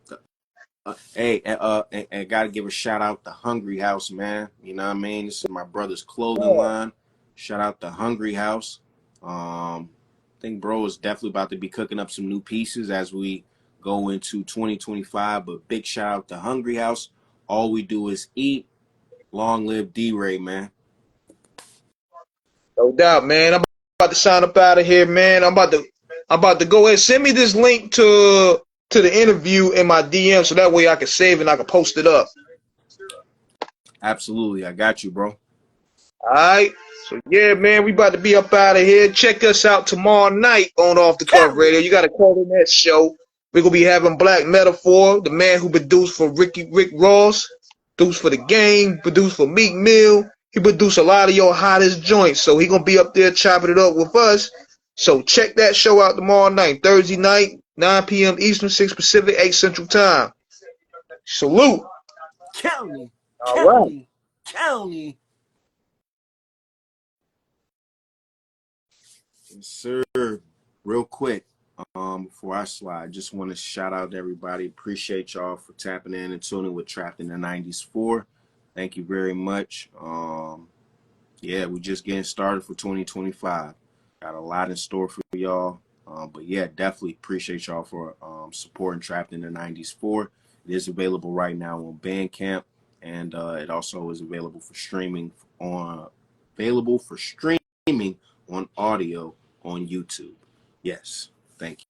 S1: And gotta give a shout out to Hungry House, man. You know what I mean? This is my brother's clothing line. Shout out to Hungry House. I think bro is definitely about to be cooking up some new pieces as we go into 2025. But big shout out to Hungry House. All we do is eat. Long live D-Ray, man.
S2: No doubt, man. I'm about to sign up out of here, man. I'm about to go ahead. Send me this link to the interview in my DM, so that way I can save it and I can post it up.
S1: Absolutely, I got you, bro.
S2: All right. So yeah, man, we about to be up out of here. Check us out tomorrow night on Off the Cuff Radio. You got to call in that show. We're gonna be having Black Metaphor, the man who produced for Rick Ross, produced for The Game, produced for Meek Mill. He produced a lot of your hottest joints, so he gonna be up there chopping it up with us. So check that show out tomorrow night, Thursday night, 9 p.m. Eastern, 6 Pacific, 8 Central Time. Salute.
S1: County,
S2: All right.
S1: county, county. Yes, sir. Real quick, before I slide, just want to shout out to everybody. Appreciate y'all for tapping in and tuning with Trapped in the 90s 4. Thank you very much. Yeah, we're just getting started for 2025. Got a lot in store for y'all. But yeah, definitely appreciate y'all for supporting Trapped in the 90s 4. It is available right now on Bandcamp, and it also is available for streaming on audio on YouTube. Yes, thank you.